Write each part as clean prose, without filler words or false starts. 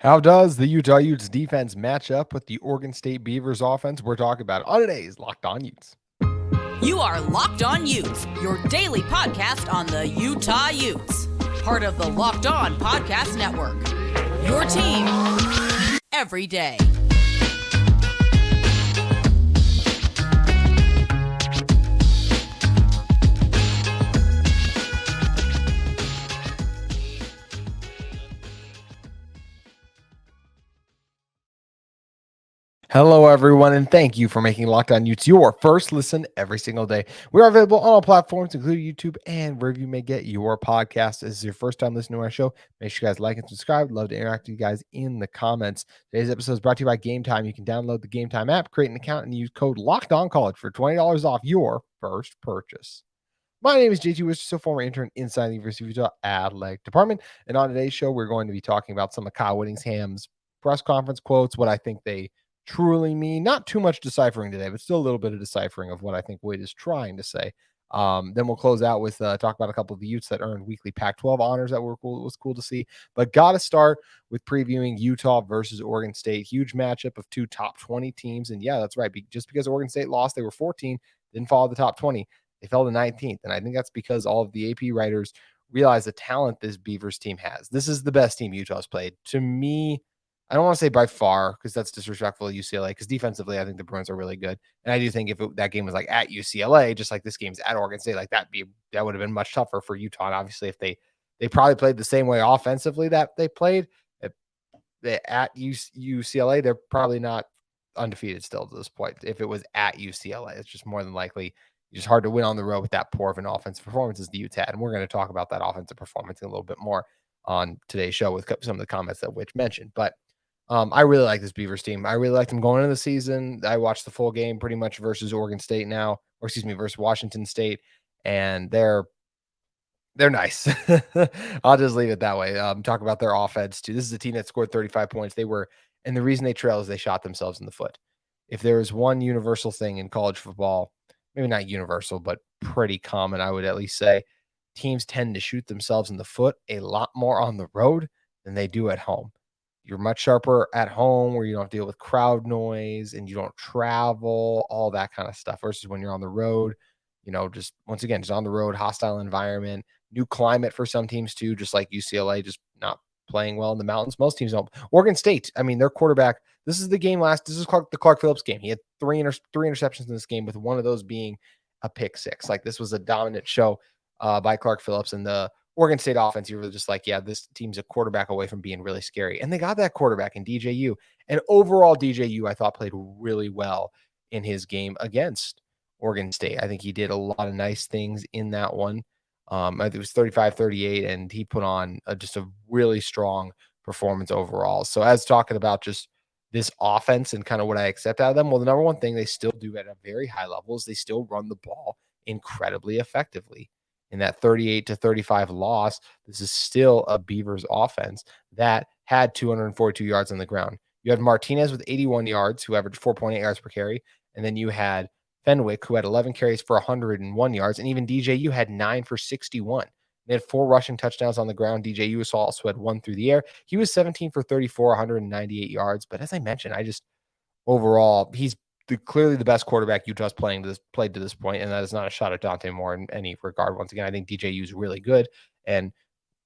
How does the Utah Utes defense match up with the Oregon State Beavers offense? We're talking about it on today's Locked On Utes. You are Locked On Utes, your daily podcast on the Utah Utes. Part of the Locked On Podcast Network. Your team every day. Hello, everyone, and thank you for making Locked On Utes your first listen every single day. We are available on all platforms, including YouTube and wherever you may get your podcast. This is your first time listening to our show. Make sure you guys like and subscribe. Love to interact with you guys in the comments. Today's episode is brought to you by Gametime. You can download the Gametime app, create an account, and use code LOCKEDONCollege for $20 off your first purchase. My name is JT Wistrcill, former intern inside the University of Utah Athletic Department. And on today's show, we're going to be talking about some of Kyle Whittingham's press conference quotes, what I think they truly mean. Not too much deciphering today, but still a little bit of deciphering of what I think Whitt is trying to say. Then we'll close out with talk about a couple of the Utes that earned weekly Pac-12 honors that were cool. It was cool to see. But got to start with previewing Utah versus Oregon State. Huge matchup of two top 20 teams. And yeah, that's right. Just because Oregon State lost, they were 14, didn't follow the top 20. They fell to 19th. And I think that's because all of the AP writers realize the talent this Beavers team has. This is the best team Utah's played. To me, I don't want to say by far because that's disrespectful to UCLA, because defensively, I think the Bruins are really good. And I do think if that game was like at UCLA, just like this game's at Oregon State, like that would have been much tougher for Utah. And obviously, if they probably played the same way offensively that they played at UCLA, they're probably not undefeated still to this point. If it was at UCLA, it's just more than likely just hard to win on the road with that poor of an offensive performance as the Utes had. And we're going to talk about that offensive performance a little bit more on today's show with some of the comments that Whit mentioned. But I really like this Beavers team. I really liked them going into the season. I watched the full game pretty much versus Oregon State now, or excuse me, versus Washington State, and they're nice. I'll just leave it that way. Talk about their offense too. This is a team that scored 35 points. And the reason they trail is they shot themselves in the foot. If there is one universal thing in college football, maybe not universal, but pretty common, I would at least say, teams tend to shoot themselves in the foot a lot more on the road than they do at home. You're much sharper at home where you don't deal with crowd noise and you don't travel, all that kind of stuff, versus when you're on the road, just once again, just on the road, hostile environment, new climate for some teams too, just like UCLA, just not playing well in the mountains. Most teams don't. Oregon State, I mean, their quarterback, this is the Clark Phillips game. He had three interceptions in this game, with one of those being a pick six. Like, this was a dominant show by Clark Phillips, and the Oregon State offense, you were just like, yeah, this team's a quarterback away from being really scary. And they got that quarterback in DJU. And overall, DJU, I thought, played really well in his game against Oregon State. I think he did a lot of nice things in that one. I think it was 35-38, and he put on just a really strong performance overall. So as talking about just this offense and kind of what I accept out of them, well, the number one thing they still do at a very high level is they still run the ball incredibly effectively. In that 38-35 loss, this is still a Beavers offense that had 242 yards on the ground. You had Martinez with 81 yards, who averaged 4.8 yards per carry. And then you had Fenwick, who had 11 carries for 101 yards. And even DJU had 9 for 61. They had 4 rushing touchdowns on the ground. DJU also had 1 through the air. He was 17 for 34, 198 yards. But as I mentioned, overall, he's clearly the best quarterback Utah's played to this point, and that is not a shot at Dante Moore in any regard. Once again, I think DJU is really good, and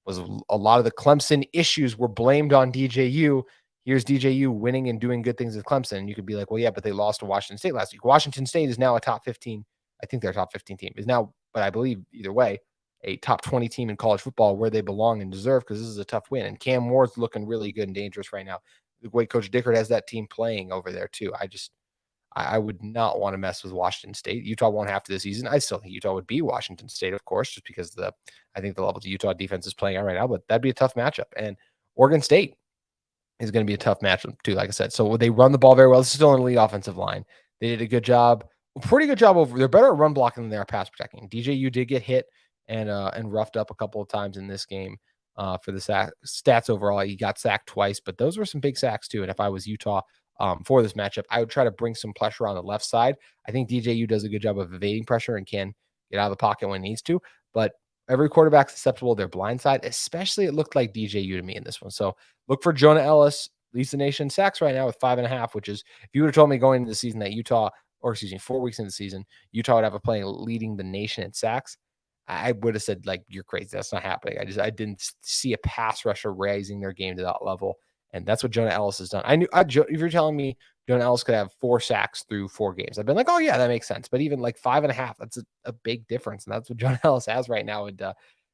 was a lot of the Clemson issues were blamed on DJU. Here's DJU winning and doing good things with Clemson. And you could be like, well, yeah, but they lost to Washington State last week. Washington State is now a top 15. I think their top 15 team is now, but I believe either way, a top 20 team in college football where they belong and deserve, because this is a tough win. And Cam Moore's looking really good and dangerous right now. The way Coach Dickert has that team playing over there too. I would not want to mess with Washington State. Utah won't have to this season. I still think Utah would beat Washington State, of course, just because I think the level the Utah defense is playing at right now, but that'd be a tough matchup. And Oregon State is going to be a tough matchup too, like I said. So they run the ball very well. This is still an elite offensive line. They did a good job, pretty good job over. They're better at run blocking than they are pass protecting. DJU did get hit and roughed up a couple of times in this game for the stats overall. He got sacked twice, but those were some big sacks too. And if I was Utah, for this matchup, I would try to bring some pressure on the left side. I think DJU does a good job of evading pressure and can get out of the pocket when it needs to. But every quarterback's susceptible to their blind side, especially it looked like DJU to me in this one. So look for Jonah Ellis, leads the nation in sacks right now with 5.5, which is, if you would have told me going into the season that 4 weeks into the season, Utah would have a player leading the nation in sacks, I would have said, like, you're crazy. That's not happening. I didn't see a pass rusher raising their game to that level. And that's what Jonah Ellis has done. If you're telling me Jonah Ellis could have 4 sacks through 4 games, I've been like, oh yeah, that makes sense. But even like 5.5, that's a big difference. And that's what Jonah Ellis has right now. And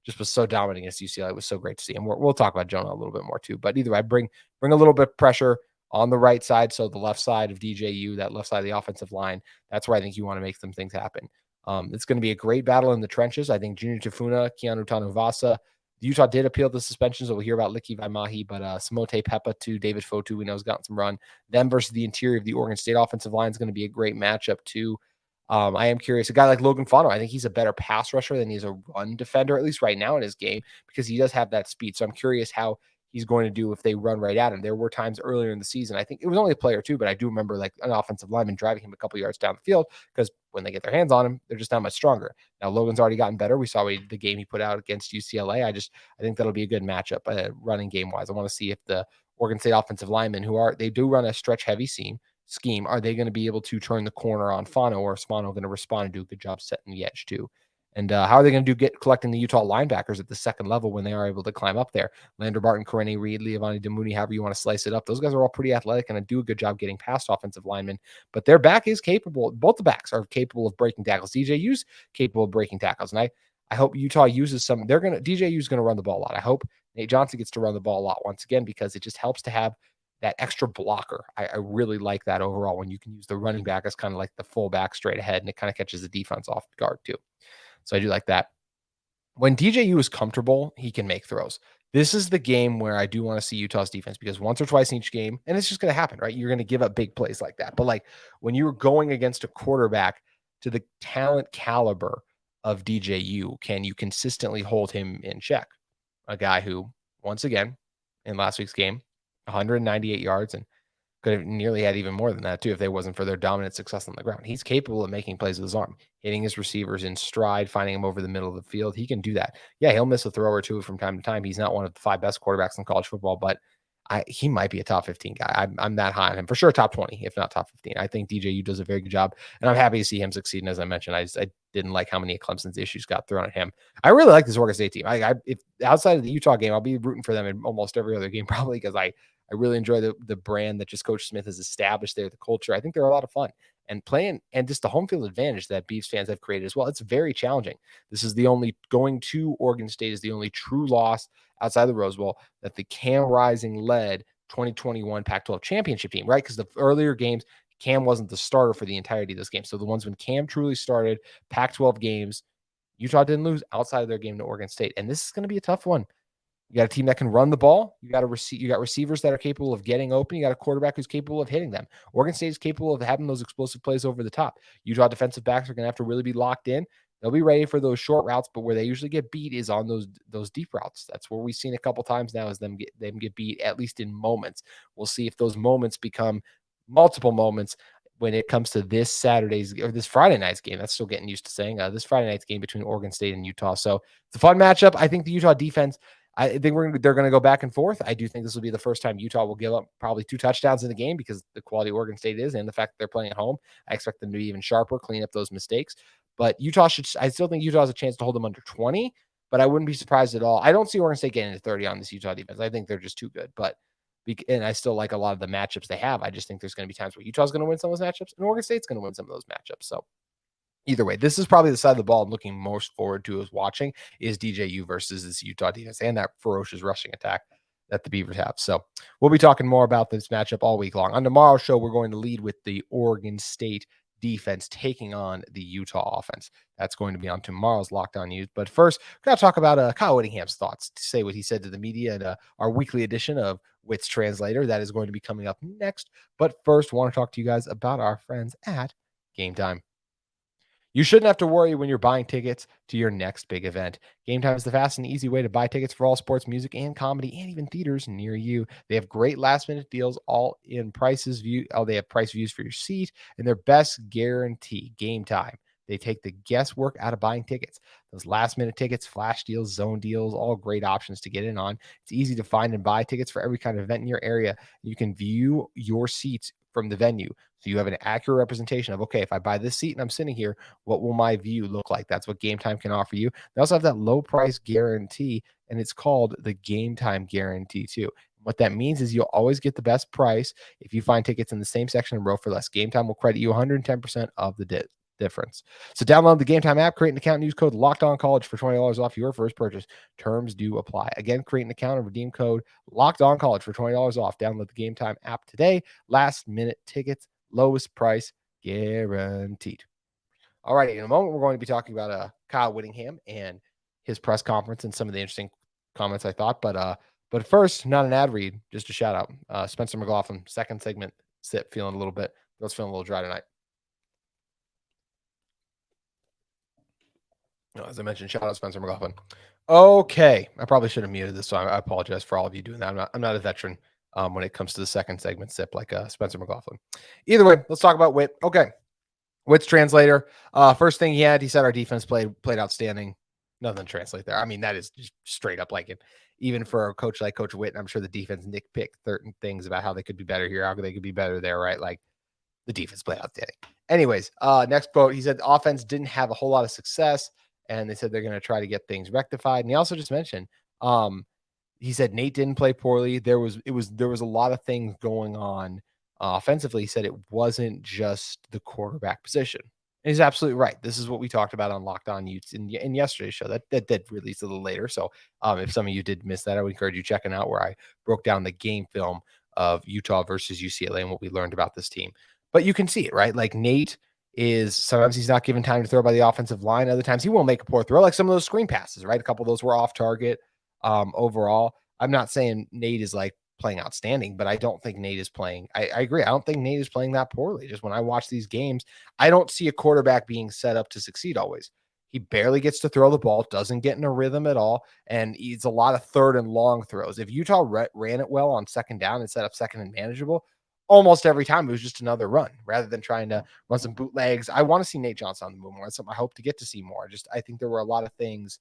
just was so dominant against UCLA. It was so great to see him. We'll talk about Jonah a little bit more too. But either way, I bring a little bit of pressure on the right side. So the left side of DJU, that left side of the offensive line, that's where I think you want to make some things happen. It's going to be a great battle in the trenches. I think Junior Tafuna, Keanu Tanuvasa, Utah did appeal the suspensions, so we'll hear about Licky Vaimahi, but Samote Pepa to David Fotu, we know has gotten some run. Them versus the interior of the Oregon State offensive line is going to be a great matchup too. I am curious. A guy like Logan Fano, I think he's a better pass rusher than he's a run defender, at least right now in his game, because he does have that speed. So I'm curious how he's going to do if they run right at him. There were times earlier in the season, I think it was only a play or two, but I do remember like an offensive lineman driving him a couple yards down the field because when they get their hands on him, they're just not much stronger. Now, Logan's already gotten better. We saw the game he put out against UCLA. I think that'll be a good matchup running game wise. I want to see if the Oregon State offensive linemen they do run a stretch heavy scheme, are they going to be able to turn the corner on Fano, or is Fano going to respond and do a good job setting the edge too? And how are they going to collecting the Utah linebackers at the second level when they are able to climb up there? Lander Barton, Karene Reed, Leavani Damuni, however you want to slice it up. Those guys are all pretty athletic and do a good job getting past offensive linemen, but their back is capable. Both the backs are capable of breaking tackles. DJU's capable of breaking tackles. And I hope Utah uses some. DJU's going to run the ball a lot. I hope Nate Johnson gets to run the ball a lot once again, because it just helps to have that extra blocker. I really like that overall when you can use the running back as kind of like the fullback straight ahead, and it kind of catches the defense off guard too. So I do like that. When DJU is comfortable, he can make throws. This is the game where I do want to see Utah's defense, because once or twice in each game, and it's just going to happen, right? You're going to give up big plays like that. But like when you're going against a quarterback to the talent caliber of DJU, can you consistently hold him in check? A guy who, once again, in last week's game, 198 yards, and could have nearly had even more than that too if they wasn't for their dominant success on the ground. He's capable of making plays with his arm, hitting his receivers in stride, finding them over the middle of the field. He can do that. Yeah, he'll miss a throw or two from time to time. He's not one of the 5 best quarterbacks in college football, but he might be a top 15 guy. I'm that high on him. For sure, top 20, if not top 15. I think DJU does a very good job, and I'm happy to see him succeeding. As I mentioned, I didn't like how many of Clemson's issues got thrown at him. I really like this Oregon State team. If outside of the Utah game, I'll be rooting for them in almost every other game, probably, because I really enjoy the brand that just Coach Smith has established there, the culture. I think they're a lot of fun. And playing, and just the home field advantage that Beavs fans have created as well. It's very challenging. This is going to Oregon State is the only true loss outside the Rose Bowl that the Cam Rising led 2021 Pac-12 championship team, right? Because the earlier games, Cam wasn't the starter for the entirety of this game. So the ones when Cam truly started, Pac-12 games, Utah didn't lose outside of their game to Oregon State. And this is going to be a tough one. You got a team that can run the ball. You got receivers that are capable of getting open. You got a quarterback who's capable of hitting them. Oregon State is capable of having those explosive plays over the top. Utah defensive backs are going to have to really be locked in. They'll be ready for those short routes, but where they usually get beat is on those deep routes. That's where we've seen a couple times now, is them get beat, at least in moments. We'll see if those moments become multiple moments when it comes to this Friday night's game. That's still getting used to saying this Friday night's game between Oregon State and Utah. So it's a fun matchup. I think the Utah defense, I think they're going to go back and forth. I do think this will be the first time Utah will give up probably 2 touchdowns in the game, because the quality Oregon State is, and the fact that they're playing at home. I expect them to be even sharper, clean up those mistakes. But I still think Utah has a chance to hold them under 20, but I wouldn't be surprised at all. I don't see Oregon State getting to 30 on this Utah defense. I think they're just too good. And I still like a lot of the matchups they have. I just think there's going to be times where Utah's going to win some of those matchups, and Oregon State's going to win some of those matchups. So either way, this is probably the side of the ball I'm looking most forward to as watching, is DJU versus this Utah defense and that ferocious rushing attack that the Beavers have. So we'll be talking more about this matchup all week long. On tomorrow's show, we're going to lead with the Oregon State defense taking on the Utah offense. That's going to be on tomorrow's Locked On Utes. But first, we're going to talk about Kyle Whittingham's thoughts, to say what he said to the media in our weekly edition of Whitt's Translator. That is going to be coming up next. But first, I want to talk to you guys about our friends at Gametime. You shouldn't have to worry when you're buying tickets to your next big event. Gametime is the fast and easy way to buy tickets for all sports, music, and comedy, and even theaters near you. They have great last-minute deals, all in prices. They have price views for your seat, and their best guarantee, Gametime. They take the guesswork out of buying tickets. Those last-minute tickets, flash deals, zone deals, all great options to get in on. It's easy to find and buy tickets for every kind of event in your area. You can view your seats from the venue. So you have an accurate representation of, okay, if I buy this seat and I'm sitting here, what will my view look like? That's what Gametime can offer you. They also have that low price guarantee, and it's called the Gametime guarantee too. What that means is you'll always get the best price if you find tickets in the same section and row for less. Gametime will credit you 110% of the difference. So download the Gametime app, create an account, and use code LOCKEDONCollege for $20 off your first purchase. Terms do apply. Again, create an account and redeem code LOCKEDONCollege for $20 off. Download the Gametime app today. Last minute tickets, lowest price guaranteed. All righty, in a moment, we're going to be talking about Kyle Whittingham and his press conference and some of the interesting comments I thought. But first, not an ad read, just a shout out. Spencer McLaughlin, second segment, feeling a little bit, feeling a little dry tonight. As I mentioned, shout out Spencer McLaughlin. Okay, I probably should have muted this, so I apologize for all of you doing that. I'm not a veteran when it comes to the second segment sip like Spencer McLaughlin. Either way, let's talk about Whit. Okay, Whit's translator. First thing he said our defense played outstanding. Nothing to translate there. I mean, that is just straight up like it. Even for a coach like Coach Whitt, I'm sure the defense nitpicked certain things about how they could be better here, how they could be better there, right? Like the defense played outstanding. Anyways, next quote, he said the offense didn't have a whole lot of success, and they said they're going to try to get things rectified. And he also just mentioned, he said Nate didn't play poorly. There was a lot of things going on offensively. He said it wasn't just the quarterback position. And he's absolutely right. This is what we talked about on Locked On Utes in yesterday's show. That did release a little later. So if some of you did miss that, I would encourage you checking out where I broke down the game film of Utah versus UCLA and what we learned about this team. But you can see it, right? Like Nate is sometimes he's not given time to throw by the offensive line. Other times he won't make a poor throw, like some of those screen passes, right? A couple of those were off target. Overall, I'm not saying Nate is like playing outstanding, but I don't think Nate is playing. I agree. I don't think Nate is playing that poorly. Just when I watch these games, I don't see a quarterback being set up to succeed always. He barely gets to throw the ball, doesn't get in a rhythm at all, and he's a lot of third and long throws. If Utah ran it well on second down and set up second and manageable, almost every time it was just another run rather than trying to run some bootlegs. I want to see Nate Johnson on the move more. That's something I hope to get to see more. I think there were a lot of things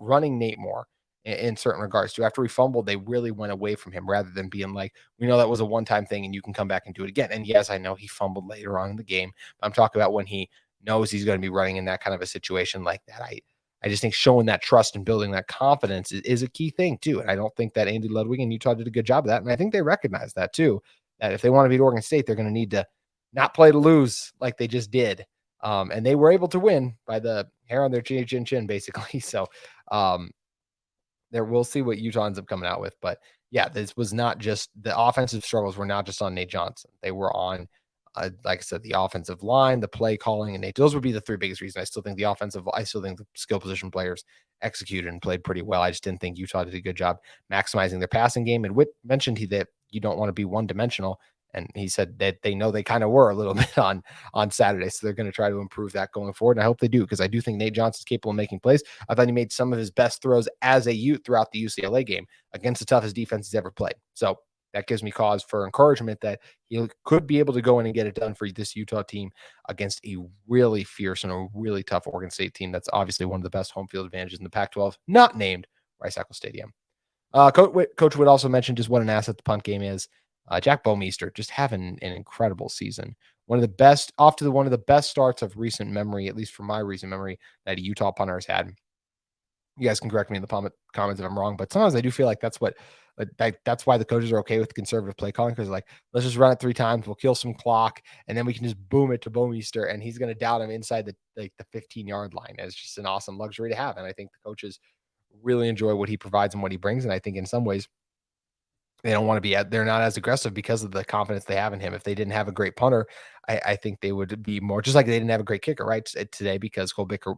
running Nate more in certain regards too. After he fumbled, they really went away from him rather than being like, we know that was a one-time thing and you can come back and do it again. And yes, I know he fumbled later on in the game, but I'm talking about when he knows he's going to be running in that kind of a situation like that. I just think showing that trust and building that confidence is a key thing too. And I don't think that Andy Ludwig and Utah did a good job of that. And I think they recognize that too, that if they want to beat Oregon State, they're going to need to not play to lose like they just did. And they were able to win by the hair on their chin, basically. So we'll see what Utah ends up coming out with. But yeah, this was not just the offensive struggles were not just on Nate Johnson. They were on, like I said, the offensive line, the play calling, and Nate. Those would be the three biggest reasons. I still think the skill position players executed and played pretty well. I just didn't think Utah did a good job maximizing their passing game. And Whit mentioned that you don't want to be one-dimensional. And he said that they know they kind of were a little bit on Saturday. So they're going to try to improve that going forward. And I hope they do, because I do think Nate Johnson's capable of making plays. I thought he made some of his best throws as a Ute throughout the UCLA game against the toughest defense he's ever played. So that gives me cause for encouragement that he could be able to go in and get it done for this Utah team against a really fierce and a really tough Oregon State team. That's obviously one of the best home field advantages in the Pac-12, not named Rice-Eccles Stadium. Coach Whitt also mentioned just what an asset the punt game is. Jack Bomeister just having an incredible season. One of the best starts of recent memory, at least from my recent memory, that a Utah punter has had. You guys can correct me in the comments if I'm wrong, but sometimes I do feel like that's why the coaches are okay with conservative play calling, because like, let's just run it 3 times, we'll kill some clock, and then we can just boom it to Bomeister, and he's going to down him inside the 15-yard line. It's just an awesome luxury to have, and I think the coaches really enjoy what he provides and what he brings, and I think in some ways they don't want to be they're not as aggressive because of the confidence they have in him. If they didn't have a great punter, I think they would be more, just like they didn't have a great kicker right today because Cole Becker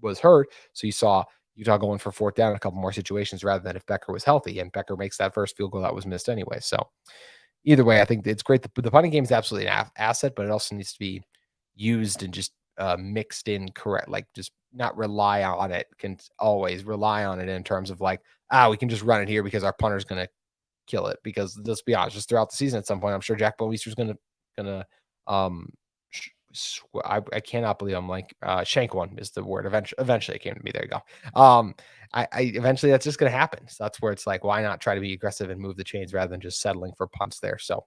was hurt. So you saw Utah going for 4th down in a couple more situations rather than if Becker was healthy, and Becker makes that first field goal that was missed anyway. So either way, I think it's great. The punting game is absolutely an asset, but it also needs to be used and just mixed in correct, like just not rely on it. Can always rely on it in terms of like, we can just run it here because our punter's going to kill it, because let's be honest, just throughout the season at some point, I'm sure Jack Bomeister is going to I cannot believe I'm like shank one is the word. Eventually it came to me. There you go. I eventually that's just going to happen. So that's where it's like, why not try to be aggressive and move the chains rather than just settling for punts there? So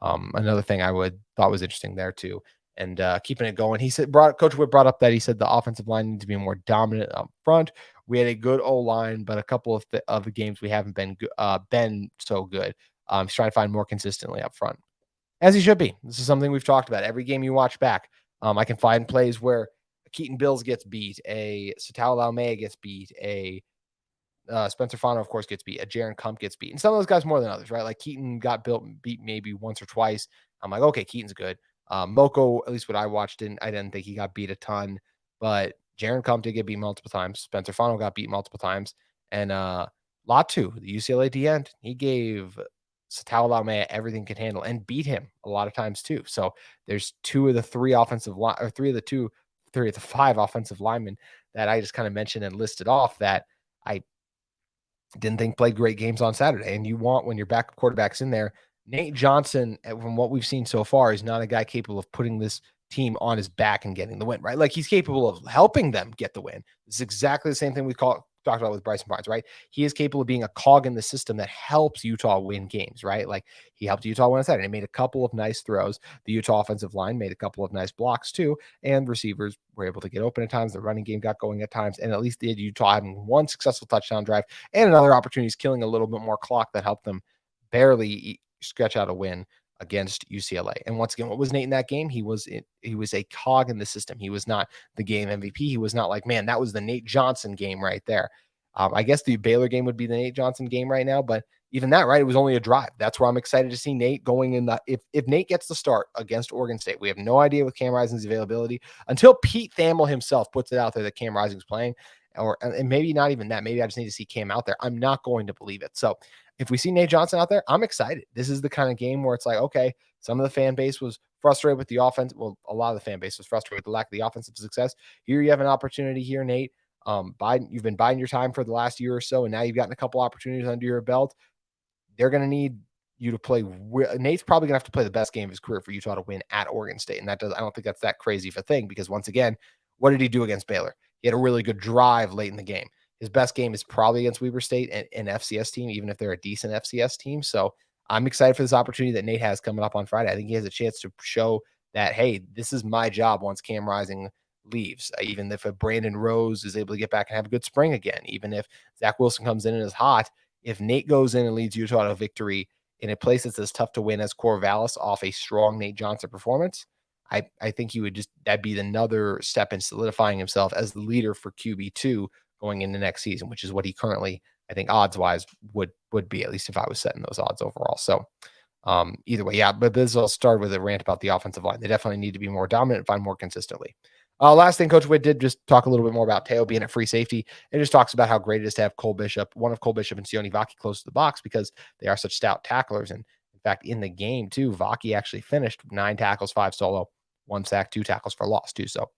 another thing I thought was interesting there too. And keeping it going, Coach Whitt brought up that he said the offensive line needs to be more dominant up front. We had a good O line, but a couple of the games we haven't been so good. He's trying to find more consistently up front, as he should be. This is something we've talked about. Every game you watch back, I can find plays where Keaton Bills gets beat, a Satao Laumea gets beat, a Spencer Fano, of course, gets beat. A Jaron Kump gets beat. And some of those guys more than others, right? Like Keaton got beat maybe once or twice. I'm like, okay, Keaton's good. Moko, at least what I watched, I didn't think he got beat a ton. But Jaron Kump did get beat multiple times. Spencer Fano got beat multiple times. And Latu, the UCLA D end, he gave Satao Laumea everything could handle and beat him a lot of times too. So there's three of the five offensive linemen that I just kind of mentioned and listed off that I didn't think played great games on Saturday. And you want, when your backup quarterback's in there, Nate Johnson, from what we've seen so far, is not a guy capable of putting this team on his back and getting the win, right? Like, he's capable of helping them get the win. It's exactly the same thing we talked about with Bryson Barnes, right? He is capable of being a cog in the system that helps Utah win games, right? Like, he helped Utah win on Saturday. He made a couple of nice throws. The Utah offensive line made a couple of nice blocks too, and receivers were able to get open at times. The running game got going at times, and at least they had Utah having one successful touchdown drive and another opportunity, killing a little bit more clock that helped them barely stretch out a win against UCLA. And once again, what was Nate in that game? He was a cog in the system. He was not the game MVP. He was not like, man, that was the Nate Johnson game right there. I guess the Baylor game would be the Nate Johnson game right now, but even that, right, it was only a drive. That's where I'm excited to see Nate going in the, if Nate gets the start against Oregon State, we have no idea with Cam Rising's availability until Pete Thamel himself puts it out there that Cam Rising's playing, and maybe not even that. Maybe I just need to see Cam out there. I'm not going to believe it. So if we see Nate Johnson out there, I'm excited. This is the kind of game where it's like, okay, some of the fan base was frustrated with the offense. Well, a lot of the fan base was frustrated with the lack of the offensive success. Here you have an opportunity here, Nate. You've been biding your time for the last year or so, and now you've gotten a couple opportunities under your belt. They're going to need you to play. Nate's probably going to have to play the best game of his career for Utah to win at Oregon State. And I don't think that's that crazy of a thing, because once again, what did he do against Baylor? He had a really good drive late in the game. His best game is probably against Weber State and an FCS team, even if they're a decent FCS team. So I'm excited for this opportunity that Nate has coming up on Friday. I think he has a chance to show that, hey, this is my job once Cam Rising leaves. Even if a Brandon Rose is able to get back and have a good spring again, even if Zach Wilson comes in and is hot, if Nate goes in and leads Utah to victory in a place that's as tough to win as Corvallis off a strong Nate Johnson performance, I think he would that'd be another step in solidifying himself as the leader for QB2 going into next season, which is what he currently, I think, odds-wise would be, at least if I was setting those odds overall. So either way, yeah, but this all started with a rant about the offensive line. They definitely need to be more dominant and find more consistently. Last thing, Coach Whitt did just talk a little bit more about Teo being a free safety. It just talks about how great it is to have one of Cole Bishop and Sione Vaki close to the box, because they are such stout tacklers. And in fact, in the game too, Vaki actually finished 9 tackles, 5 solo, 1 sack, 2 tackles for loss too. So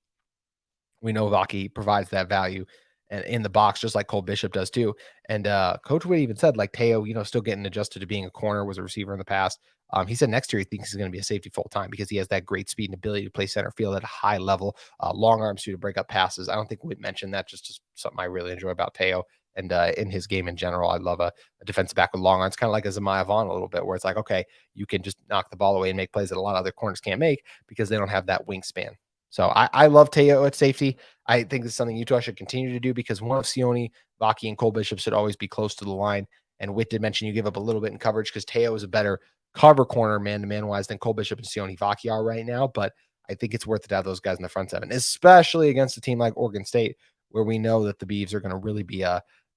we know Vaki provides that value and in the box, just like Cole Bishop does too. And Coach Whitt even said, like, Teo, still getting adjusted to being a corner, was a receiver in the past. He said next year he thinks he's going to be a safety full time, because he has that great speed and ability to play center field at a high level, long arms too, to break up passes. I don't think Whitt mentioned that, just something I really enjoy about Teo. And in his game in general, I love a defensive back with long arms, kind of like a Zemiah Vaughn a little bit, where it's like, okay, you can just knock the ball away and make plays that a lot of other corners can't make, because they don't have that wingspan. So I love Teo at safety. I think this is something Utah should continue to do, because one of Sione, Vaki, and Cole Bishop should always be close to the line. And Whitt did mention you give up a little bit in coverage, because Teo is a better cover corner man-to-man wise than Cole Bishop and Sione Vaki are right now. But I think it's worth it to have those guys in the front seven, especially against a team like Oregon State, where we know that the Beavs are going to really be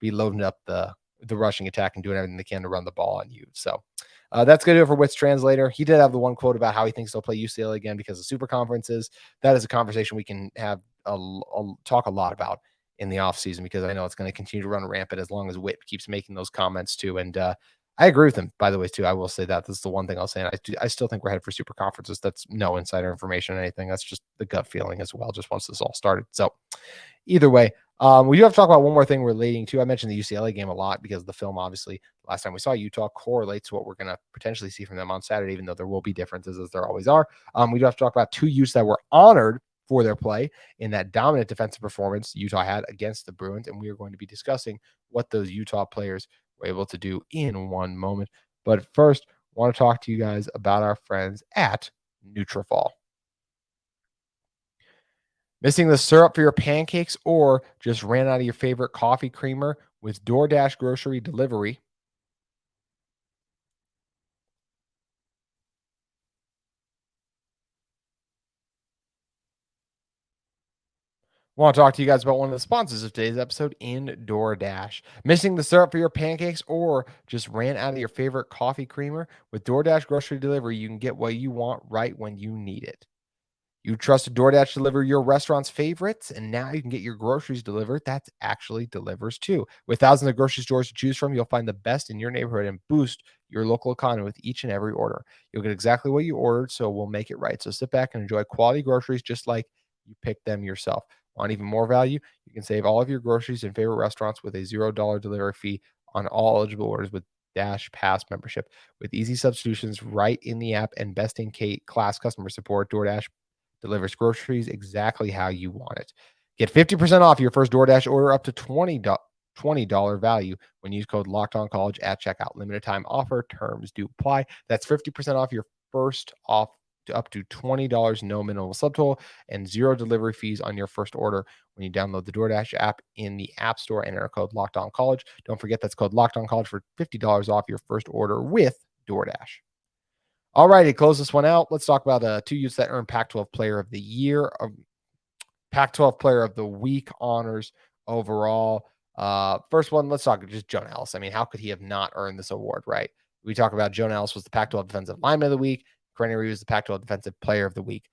loading up the rushing attack and doing everything they can to run the ball on you. So that's going to do it for Whitt's translator. He did have the one quote about how he thinks they'll play UCLA again because of super conferences. That is a conversation we can have talk a lot about in the offseason, because I know it's going to continue to run rampant as long as Whitt keeps making those comments too. And I agree with him, by the way, too. I will say that this is the one thing I'll say. And I still think we're headed for super conferences. That's no insider information or anything. That's just the gut feeling as well, just once this all started. So either way, We do have to talk about one more thing relating to, I mentioned the UCLA game a lot because the film, obviously, last time we saw Utah correlates to what we're going to potentially see from them on Saturday, even though there will be differences as there always are. We do have to talk about two Utes that were honored for their play in that dominant defensive performance Utah had against the Bruins. And we are going to be discussing what those Utah players were able to do in one moment. But first, I want to talk to you guys about our friends at Nutrafol. Missing the syrup for your pancakes or just ran out of your favorite coffee creamer with DoorDash grocery delivery? I want to talk to you guys about one of the sponsors of today's episode in DoorDash. Missing the syrup for your pancakes or just ran out of your favorite coffee creamer? With DoorDash grocery delivery, you can get what you want right when you need it. You trust DoorDash to deliver your restaurant's favorites, and now you can get your groceries delivered. That actually delivers too. With thousands of grocery stores to choose from, you'll find the best in your neighborhood and boost your local economy with each and every order. You'll get exactly what you ordered, so we'll make it right. So sit back and enjoy quality groceries just like you picked them yourself. Want even more value? You can save all of your groceries in favorite restaurants with a $0 delivery fee on all eligible orders with Dash Pass membership. With easy substitutions right in the app and best in class customer support, DoorDash delivers groceries exactly how you want it. Get 50% off your first DoorDash order up to $20 value when you use code LOCKEDONCollege at checkout. Limited time offer, terms do apply. That's 50% off your first off to up to $20, no minimum subtotal, and zero delivery fees on your first order when you download the DoorDash app in the App Store and enter code LOCKEDONCollege. Don't forget that's code LOCKEDONCollege for $50 off your first order with DoorDash. All right, to close this one out, let's talk about two Utes that earned Pac-12 Player of the Year, Pac-12 Player of the Week honors overall. First one, let's talk just Jonah Ellis. I mean, how could he have not earned this award, right? We talk about Jonah Ellis was the Pac-12 Defensive Lineman of the Week. Corey Reed was the Pac-12 Defensive Player of the Week.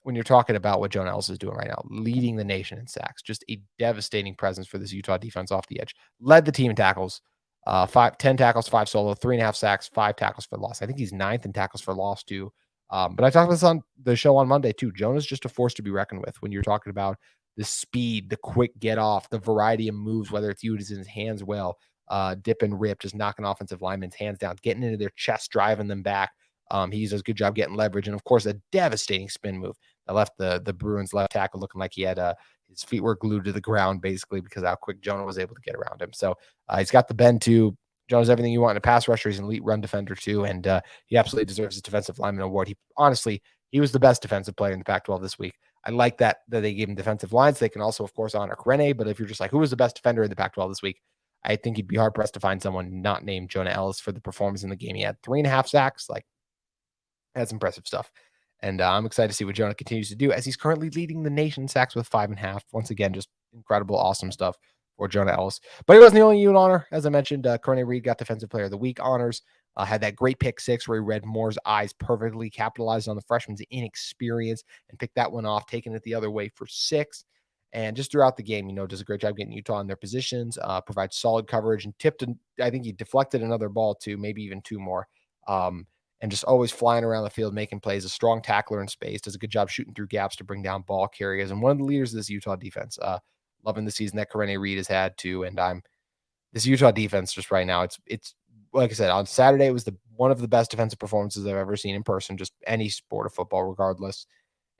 When you're talking about what Jonah Ellis is doing right now, leading the nation in sacks, just a devastating presence for this Utah defense off the edge. Led the team in tackles. 10 tackles, 5 solo, 3.5 sacks, 5 tackles for loss. I think he's 9th in tackles for loss too. But I talked about this on the show on Monday too. Jonah's just a force to be reckoned with when you're talking about the speed, the quick get off, the variety of moves, whether it's using his hands well, dip and rip, just knocking offensive linemen's hands down, getting into their chest, driving them back. He does a good job getting leverage. And of course, a devastating spin move that left the Bruins left tackle looking like he had his feet were glued to the ground basically because how quick Jonah was able to get around him. So he's got the bend too. Jonah's everything you want in a pass rusher. He's an elite run defender too, and he absolutely deserves his defensive lineman award. He was the best defensive player in the Pac-12 this week. I like that they gave him defensive lines. They can also, of course, honor Rene, but if you're just like, who was the best defender in the Pac-12 this week? I think you'd be hard pressed to find someone not named Jonah Ellis for the performance in the game. He had 3.5 sacks. That's impressive stuff. And I'm excited to see what Jonah continues to do as he's currently leading the nation sacks with 5.5. Once again, just incredible, awesome stuff for Jonah Ellis. But he wasn't the only unit honor. As I mentioned, Corey Reed got Defensive Player of the Week honors. Had that great pick 6 where he read Moore's eyes perfectly, capitalized on the freshman's inexperience and picked that one off, taking it the other way for 6. And just throughout the game, does a great job getting Utah in their positions, provides solid coverage and I think he deflected another ball too, maybe even 2 more. And just always flying around the field, making plays, a strong tackler in space, does a good job shooting through gaps to bring down ball carriers, and one of the leaders of this Utah defense. Loving the season that Corey Reed has had too, and this Utah defense just right now, it's like I said, on Saturday, it was one of the best defensive performances I've ever seen in person, just any sport of football, regardless.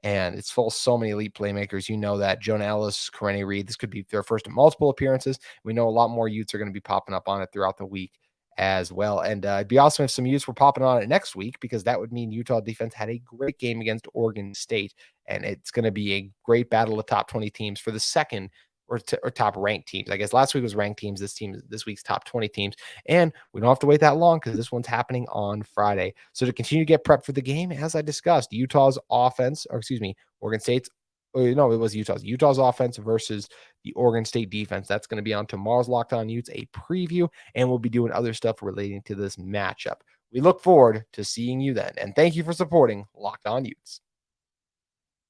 And it's full of so many elite playmakers. You know that Jonah Ellis, Corey Reed, this could be their first in multiple appearances. We know a lot more Utes are going to be popping up on it throughout the week as well. And it'd be awesome if some Utes were popping on it next week, because that would mean Utah defense had a great game against Oregon State. And it's going to be a great battle of top 20 teams for the second or top ranked teams. I guess last week was ranked teams. This week's top 20 teams. And we don't have to wait that long because this one's happening on Friday. So to continue to get prepped for the game, as I discussed, Oregon State's, no, it was Utah's offense versus the Oregon State defense. That's going to be on tomorrow's Locked On Utes, a preview, and we'll be doing other stuff relating to this matchup. We look forward to seeing you then, and thank you for supporting Locked On Utes.